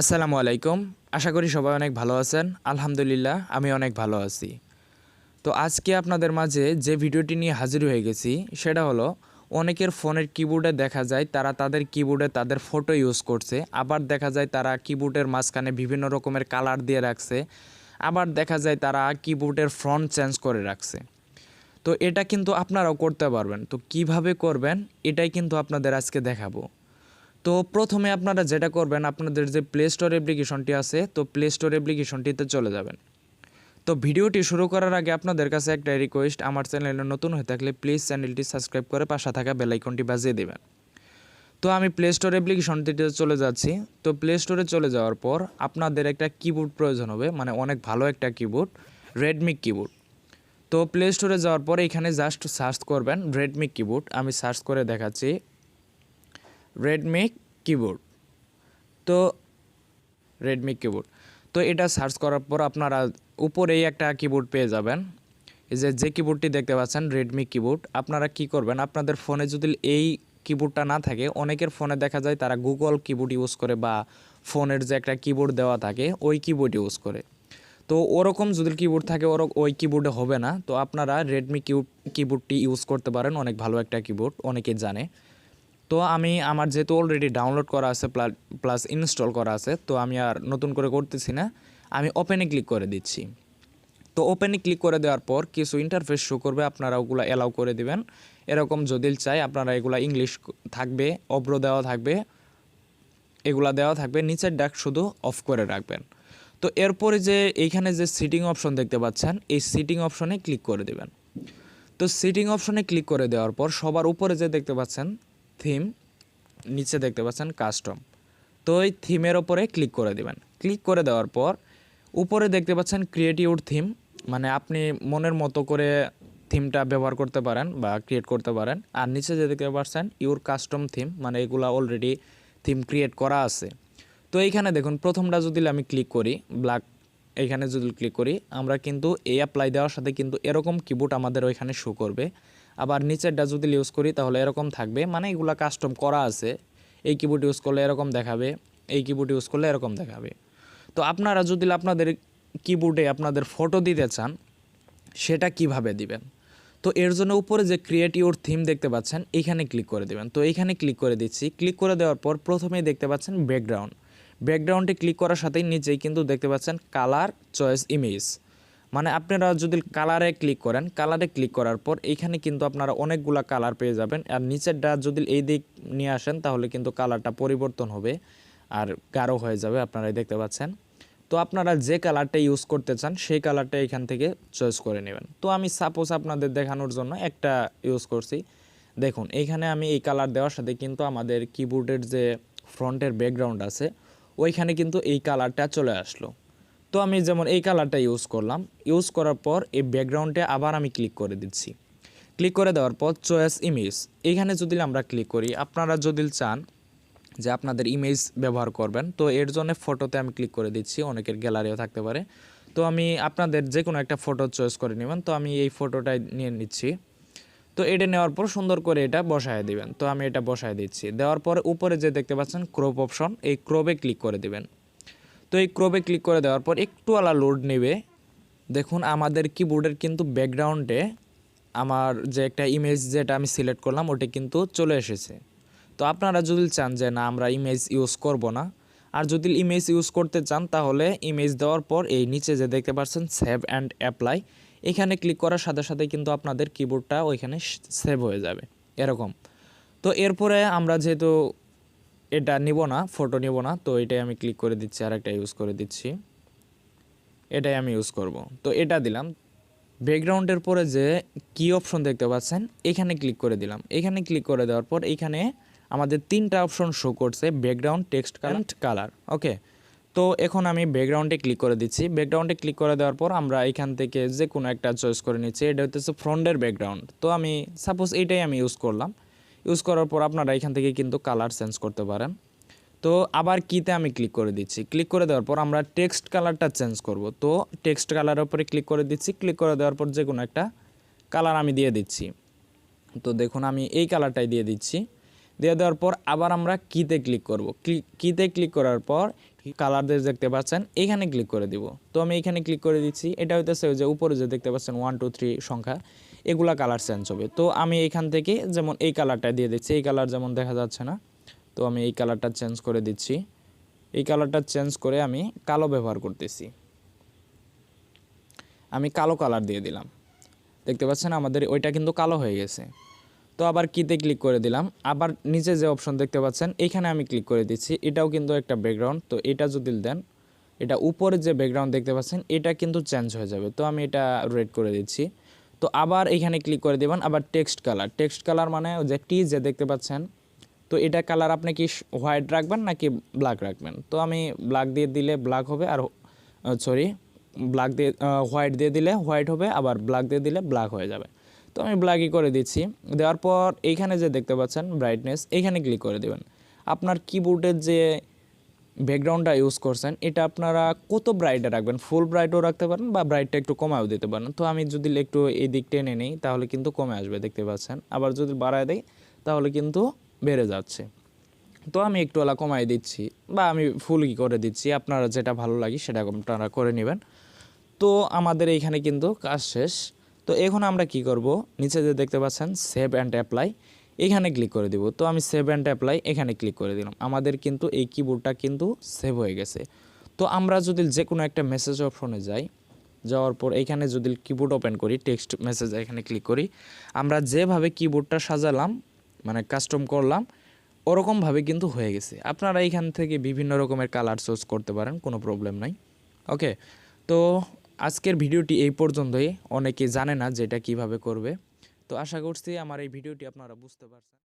আসসালামু আলাইকুম। আশা করি সবাই অনেক ভালো আছেন। আলহামদুলিল্লাহ আমি অনেক ভালো আছি। তো আজকে আপনাদের মাঝে যে ভিডিওটি নিয়ে হাজির হয়ে গেছি সেটা হলো অনেকের ফোনের কিবোর্ডে দেখা যায় তারা তাদের কিবোর্ডে তাদের ফটো ইউজ করছে, আবার দেখা যায় তারা কিবোর্ডের মাঝখানে বিভিন্ন রকমের কালার দিয়ে রাখছে, আবার দেখা যায় তারা কিবোর্ডের ফন্ট চেঞ্জ করে রাখছে। তো এটা কিন্তু আপনারাও করতে পারবেন। তো কিভাবে করবেন এটাই কিন্তু আপনাদের আজকে দেখাবো। তো প্রথমে আপনারা যেটা করবেন, আপনাদের যে প্লে স্টোর অ্যাপ্লিকেশনটি আছে তো প্লে স্টোর অ্যাপ্লিকেশনটিতে চলে যাবেন। তো ভিডিওটি শুরু করার আগে আপনাদের কাছে একটা রিকোয়েস্ট, আমার চ্যানেলে নতুন হয়ে থাকলে প্লিজ চ্যানেলটি সাবস্ক্রাইব করে পাশে থাকা বেল আইকনটি বাজিয়ে দেবেন। তো আমি প্লে স্টোর অ্যাপ্লিকেশনটিতে চলে যাচ্ছি। তো প্লে স্টোরে চলে যাওয়ার পর আপনাদের একটা কিবোর্ড প্রয়োজন হবে, মানে অনেক ভালো একটা কিবোর্ড, রেডমি কিবোর্ড। তো প্লে স্টোরে যাওয়ার পর এখানে জাস্ট সার্চ করবেন রেডমি কিবোর্ড। আমি সার্চ করে দেখাচ্ছি রেডমি কিবোর্ড। তো রেডমি কিবোর্ড, তো এটা সার্চ করার পর আপনারা উপরেই একটা কিবোর্ড পেয়ে যাবেন। এই যে কিবোর্ডটি দেখতে পাচ্ছেন রেডমি কিবোর্ড। আপনারা কি করবেন, আপনাদের ফোনে যদি এই কিবোর্ডটা না থাকে, অনেকের ফোনে দেখা যায় তারা গুগল কিবোর্ড ইউজ করে বা ফোনের যে একটা কিবোর্ড দেওয়া থাকে ওই কিবোর্ড ইউজ করে। তো ওরকম যদি কিবোর্ড থাকে ওই কিবোর্ডে হবে না। তো আপনারা রেডমি কিবোর্ডটি ইউজ করতে পারেন, অনেক ভালো একটা কিবোর্ড, অনেকে জানে। তো আমি আমার যেহেতু অলরেডি ডাউনলোড করা আছে প্লাস ইনস্টল করা আছে, তো আমি আর নতুন করে করতেছি না, আমি ওপেনে ক্লিক করে দিচ্ছি। তো ওপেনে ক্লিক করে দেওয়ার পর কিছু ইন্টারফেস শো করবে, আপনারা ওগুলো অ্যালাউ করে দিবেন। এরকম যদি চাই আপনারা এগুলা ইংলিশ থাকবে, অব্র দেওয়া থাকবে, এগুলা দেওয়া থাকবে, নিচের ডাক শুধু অফ করে রাখবেন। তো এরপরে যে এইখানে যে সিটিং অপশন দেখতে পাচ্ছেন এই সিটিং অপশনে ক্লিক করে দেবেন। তো সিটিং অপশনে ক্লিক করে দেওয়ার পর সবার উপরে যে দেখতে পাচ্ছেন থিম, নিচে দেখতে পাচ্ছেন কাস্টম, তো এই থিমের ওপরে ক্লিক করে দেবেন। ক্লিক করে দেওয়ার পর উপরে দেখতে পাচ্ছেন ক্রিয়েট ইউর থিম, মানে আপনি মনের মতো করে থিমটা ব্যবহার করতে পারেন বা ক্রিয়েট করতে পারেন। আর নিচে যে দেখতে পাচ্ছেন ইউর কাস্টম থিম, মানে এগুলা অলরেডি থিম ক্রিয়েট করা আছে। তো এইখানে দেখুন প্রথমটা যদি আমি ক্লিক করি ব্ল্যাক, এইখানে যদি ক্লিক করি আমরা কিন্তু এই অ্যাপ্লাই দেওয়ার সাথে কিন্তু এরকম কিবোর্ড আমাদের ওইখানে শো করবে। আবার নিচেরটা যদি ইউজ করি তাহলে এরকম থাকবে, মানে এগুলা কাস্টম করা আছে। এই কিবোর্ড ইউজ করলে এরকম দেখাবে, এই কিবোর্ড ইউজ করলে এরকম দেখাবে। তো আপনারা যদি আপনাদের কিবোর্ডে আপনাদের ফটো দিতে চান সেটা কিভাবে দিবেন, তো এর জন্য উপরে যে ক্রিয়েট ইউর থিম দেখতে পাচ্ছেন এইখানে ক্লিক করে দেবেন। তো এইখানে ক্লিক করে দিচ্ছি। ক্লিক করে দেওয়ার পর প্রথমেই দেখতে পাচ্ছেন ব্যাকগ্রাউন্ড, ব্যাকগ্রাউন্ডে ক্লিক করার সাথেই নিচেই কিন্তু দেখতে পাচ্ছেন কালার চয়েস ইমেজ, মানে আপনারা যদি কালারে ক্লিক করেন, কালারে ক্লিক করার পর এইখানে কিন্তু আপনারা অনেকগুলা কালার পেয়ে যাবেন। আর নিচেরটা যদি এই দিক নিয়ে আসেন তাহলে কিন্তু কালারটা পরিবর্তন হবে আর গাঢ় হয়ে যাবে, আপনারাই দেখতে পাচ্ছেন। তো আপনারা যে কালারটা ইউজ করতে চান সেই কালারটা এখান থেকে চয়েস করে নেবেন। তো আমি সাপোজ আপনাদের দেখানোর জন্য একটা ইউজ করছি। দেখুন এইখানে আমি এই কালার দেওয়ার সাথে কিন্তু আমাদের কিবোর্ডের যে ফ্রন্টের ব্যাকগ্রাউন্ড আছে ওইখানে কিন্তু এই কালারটা চলে আসলো। তো আমি যেমন এই কালারটা ইউজ করলাম, ইউজ করার পর এই ব্যাকগ্রাউন্ডে আবার আমি ক্লিক করে দিচ্ছি। ক্লিক করে দেওয়ার পর চয়েস ইমেজ, এইখানে যদি আমরা ক্লিক করি, আপনারা যদি চান যে আপনাদের ইমেজ ব্যবহার করবেন তো এর জন্য ফটোতে আমি ক্লিক করে দিচ্ছি, অনেকের গ্যালারিও থাকতে পারে। তো আমি আপনাদের যে কোনো একটা ফটো চয়েস করে নেবেন। তো আমি এই ফটোটাই নিয়ে নিচ্ছি। তো এটা নেওয়ার পর সুন্দর করে এটা বসায় দিবেন। তো আমি এটা বসায় দিচ্ছি। দেওয়ার পর উপরে যে দেখতে পাচ্ছেন ক্রপ অপশন, এই ক্রপে ক্লিক করে দিবেন। তো এই ক্রপে ক্লিক করে দেওয়ার পর একটু আলা লোড নেবে। দেখুন আমাদের কিবোর্ডের কিন্তু ব্যাকগ্রাউন্ডে আমার যে একটা ইমেজ যেটা আমি সিলেক্ট করলাম ওটা কিন্তু চলে এসেছে। তো আপনারা যদি চান যে না আমরা ইমেজ ইউজ করব না, আর যদি ইমেজ ইউজ করতে চান তাহলে ইমেজ দেওয়ার পর এই নিচে যে দেখতে পাচ্ছেন সেভ অ্যান্ড অ্যাপ্লাই, এখানে ক্লিক করার সাথে সাথে কিন্তু আপনাদের কিবোর্ডটা ওইখানে সেভ হয়ে যাবে এরকম। তো এরপরে আমরা যেহেতু এটা নিব না, ফটো নিব না, তো এটাই আমি ক্লিক করে দিচ্ছি, আর একটা ইউজ করে দিচ্ছি, এটাই আমি ইউজ করব। তো এটা দিলাম। ব্যাকগ্রাউন্ডের পরে যে কি অপশন দেখতে পাচ্ছেন এখানে ক্লিক করে দিলাম। এখানে ক্লিক করে দেওয়ার পর এইখানে আমাদের তিনটা অপশন শো করছে, ব্যাকগ্রাউন্ড, টেক্সট কালার। ওকে, তো এখন আমি ব্যাকগ্রাউন্ডে ক্লিক করে দিচ্ছি। ব্যাকগ্রাউন্ডে ক্লিক করে দেওয়ার পর আমরা এখান থেকে যে কোনো একটা চয়েস করে নিচ্ছি। এটা হচ্ছে ফ্রন্টের ব্যাকগ্রাউন্ড। তো আমি সাপোজ এইটাই আমি ইউজ করলাম। ইউজ করার পর আপনারা এখান থেকে কিন্তু কালার চেঞ্জ করতে পারেন। তো আবার কিতে আমি ক্লিক করে দিচ্ছি। ক্লিক করে দেওয়ার পর আমরা টেক্সট কালারটা চেঞ্জ করব। তো টেক্সট কালারের উপরে ক্লিক করে দিচ্ছি। ক্লিক করে দেওয়ার পর যে কোনো একটা কালার আমি দিয়ে দিচ্ছি। তো দেখুন আমি এই কালারটাই দিয়ে দিচ্ছি। দিয়ে দেওয়ার পর আবার আমরা কিতে ক্লিক করব। কিতে ক্লিক করার পর কালার দেখতে পাচ্ছেন এখানে ক্লিক করে দিব। তো আমি এখানে ক্লিক করে দিচ্ছি। এটা হইতেছে যে উপরে যে দেখতে পাচ্ছেন 1 2 3 সংখ্যা, এগুলা কালার চেঞ্জ হবে। তো আমি এখান থেকে যেমন এই কালারটা দিয়ে দিচ্ছি, এই কালার যেমন দেখা যাচ্ছে না, তো আমি এই কালারটা চেঞ্জ করে দিচ্ছি। এই কালারটা চেঞ্জ করে আমি কালো ব্যবহার করতেছি। আমি কালো কালার দিয়ে দিলাম, দেখতে পাচ্ছেন আমাদের ওইটা কিন্তু কালো হয়ে গেছে। তো আবার কিতে ক্লিক করে দিলাম। আবার নিচে যে অপশন দেখতে পাচ্ছেন এখানে আমি ক্লিক করে দিচ্ছি। এটাও কিন্তু একটা ব্যাকগ্রাউন্ড, তো এটা যদি দেন, এটা উপরে যে ব্যাকগ্রাউন্ড দেখতে পাচ্ছেন এটা কিন্তু চেঞ্জ হয়ে যাবে। তো আমি এটা রেড করে দিচ্ছি। তো আবার এখানে ক্লিক করে দেবেন। আবার টেক্সট কালার মানে যে যে দেখতে পাচ্ছেন, তো এটা কালার আপনি কি হোয়াইট রাখবেন নাকি ব্ল্যাক রাখবেন। তো আমি ব্ল্যাক দিয়ে দিলে ব্ল্যাক হবে, আর ব্ল্যাক দিয়ে হোয়াইট দিয়ে দিলে হোয়াইট হবে, আবার ব্ল্যাক দিয়ে দিলে ব্ল্যাক হয়ে যাবে। তো আমি ব্ল্যাকই করে দিচ্ছি। দেওয়ার পর এইখানে যে দেখতে পাচ্ছেন ব্রাইটনেস, এইখানে ক্লিক করে দেবেন। আপনার কিবোর্ডের যে ব্যাকগ্রাউন্ডটা ইউজ করছেন এটা আপনারা কত ব্রাইটে রাখবেন, ফুল ব্রাইটও রাখতে পারেন বা ব্রাইটটা একটু কমায়ও দিতে পারেন। তো আমি যদি একটু এই দিক টেনে নিই তাহলে কিন্তু কমে আসবে, দেখতে পাচ্ছেন। আবার যদি বাড়ায় দেই তাহলে কিন্তু বেড়ে যাচ্ছে। তো আমি একটু ওলা কমাই দিচ্ছি বা আমি ফুলই করে দিচ্ছি, আপনারা যেটা ভালো লাগে সেটা আপনারা করে নেবেন। তো আমাদের এইখানে কিন্তু কাজ শেষ। তো এখন আমরা কি করব, নিচে যে দেখতে পাচ্ছেন সেভ অ্যান্ড অ্যাপ্লাই, এখানে ক্লিক করে দিব। তো আমি সেভ অ্যান্ড অ্যাপ্লাই এখানে ক্লিক করে দিলাম। আমাদের কিন্তু এই কিবোর্ডটা কিন্তু সেভ হয়ে গেছে। তো আমরা যদি যে কোনো একটা মেসেজ অপশনে যাই, যাওয়ার পর এইখানে যদি কিবোর্ড ওপেন করি, টেক্সট মেসেজ এখানে ক্লিক করি, আমরা যেভাবে কিবোর্ডটা সাজালাম মানে কাস্টম করলাম ওরকমভাবে কিন্তু হয়ে গেছে। আপনারা এইখান থেকে বিভিন্ন রকমের কালার চুজ করতে পারেন, কোনো প্রবলেম নাই। ওকে, তো আজকের ভিডিওটি এই পর্যন্তই। অনেকে জানে না যে এটা কীভাবে করবে। তো আশা করছি আমার এই ভিডিওটি আপনারা বুঝতে পারছেন।